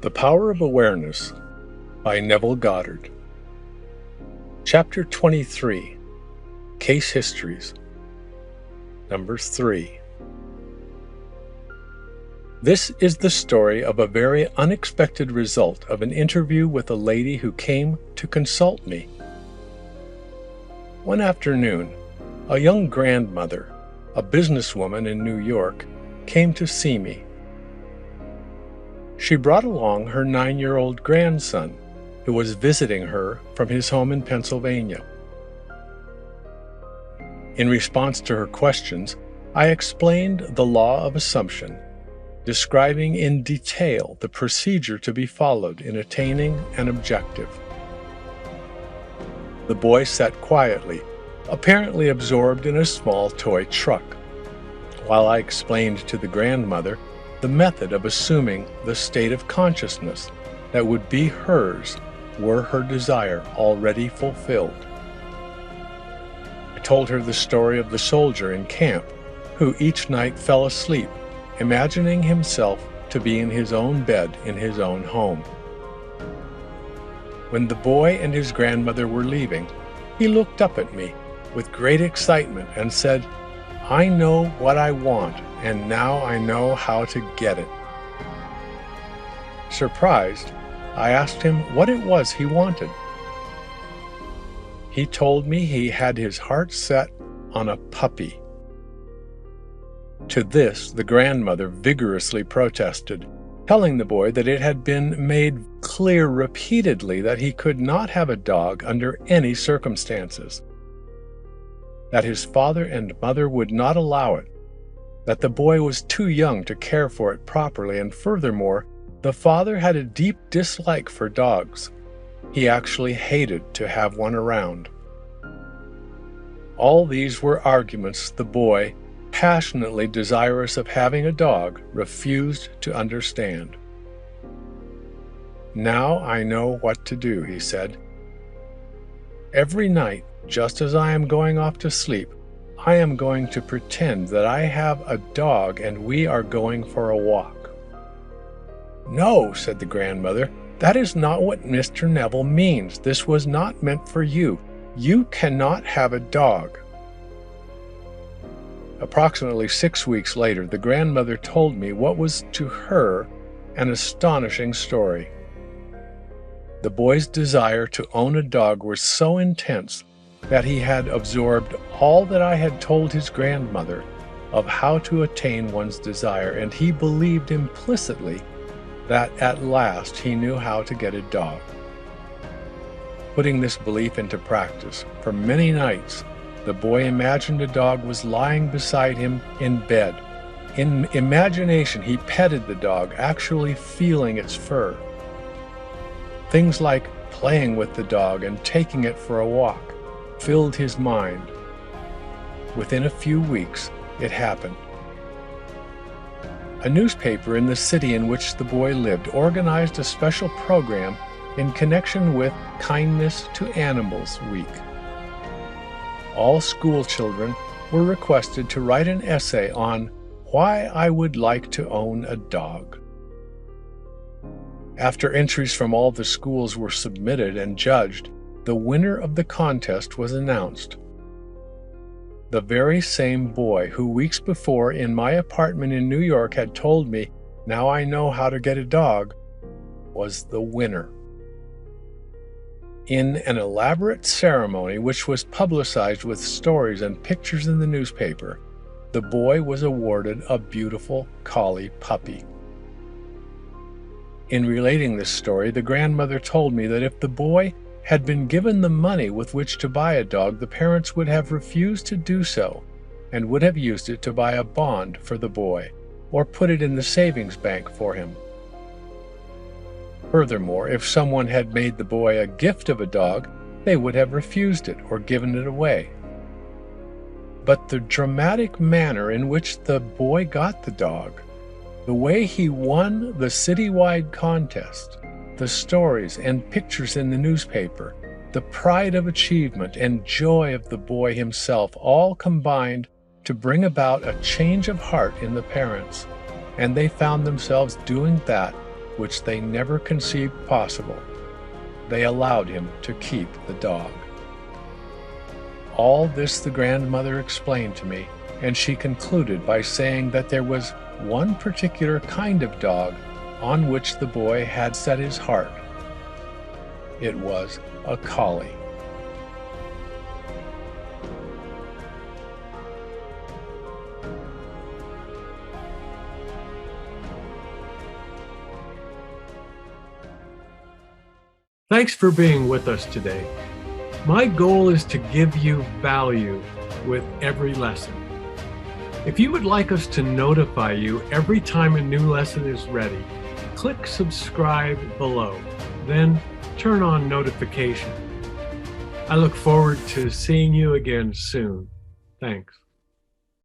The Power of Awareness by Neville Goddard. Chapter 23, Case Histories. Number 3. This is the story of a very unexpected result of an interview with a lady who came to consult me. One afternoon, a young grandmother, a businesswoman in New York, came to see me. She brought along her 9-year-old grandson, who was visiting her from his home in Pennsylvania. In response to her questions, I explained the law of assumption, describing in detail the procedure to be followed in attaining an objective. The boy sat quietly, apparently absorbed in a small toy truck, while I explained to the grandmother the method of assuming the state of consciousness that would be hers were her desire already fulfilled. I told her the story of the soldier in camp who each night fell asleep, imagining himself to be in his own bed in his own home. When the boy and his grandmother were leaving, he looked up at me with great excitement and said, "I know what I want, and now I know how to get it." Surprised, I asked him what it was he wanted. He told me he had his heart set on a puppy. To this, the grandmother vigorously protested, telling the boy that it had been made clear repeatedly that he could not have a dog under any circumstances, that his father and mother would not allow it, that the boy was too young to care for it properly, and furthermore, the father had a deep dislike for dogs. He actually hated to have one around. All these were arguments the boy, passionately desirous of having a dog, refused to understand. "Now I know what to do," he said. "Every night, just as I am going off to sleep, I am going to pretend that I have a dog and we are going for a walk." "No," said the grandmother, "that is not what Mr. Neville means. This was not meant for you. You cannot have a dog." Approximately 6 weeks later, the grandmother told me what was to her an astonishing story. The boy's desire to own a dog was so intense that he had absorbed all that I had told his grandmother of how to attain one's desire, and he believed implicitly that at last he knew how to get a dog. Putting this belief into practice, for many nights, the boy imagined a dog was lying beside him in bed. In imagination, he petted the dog, actually feeling its fur. Things like playing with the dog and taking it for a walk filled his mind. Within a few weeks, it happened. A newspaper in the city in which the boy lived organized a special program in connection with Kindness to Animals Week. All school children were requested to write an essay on why I would like to own a dog. After entries from all the schools were submitted and judged, the winner of the contest was announced. The very same boy who weeks before in my apartment in New York had told me, "Now I know how to get a dog," was the winner. In an elaborate ceremony which was publicized with stories and pictures in the newspaper, the boy was awarded a beautiful collie puppy. In relating this story, the grandmother told me that if the boy had been given the money with which to buy a dog, the parents would have refused to do so and would have used it to buy a bond for the boy or put it in the savings bank for him. Furthermore, if someone had made the boy a gift of a dog, they would have refused it or given it away. But the dramatic manner in which the boy got the dog, the way he won the citywide contest, the stories and pictures in the newspaper, the pride of achievement and joy of the boy himself all combined to bring about a change of heart in the parents. and they found themselves doing that which they never conceived possible. They allowed him to keep the dog. All this the grandmother explained to me, and she concluded by saying that there was one particular kind of dog on which the boy had set his heart. It was a collie. Thanks for being with us today. My goal is to give you value with every lesson. If you would like us to notify you every time a new lesson is ready, click subscribe below, then turn on notifications. I look forward to seeing you again soon. Thanks.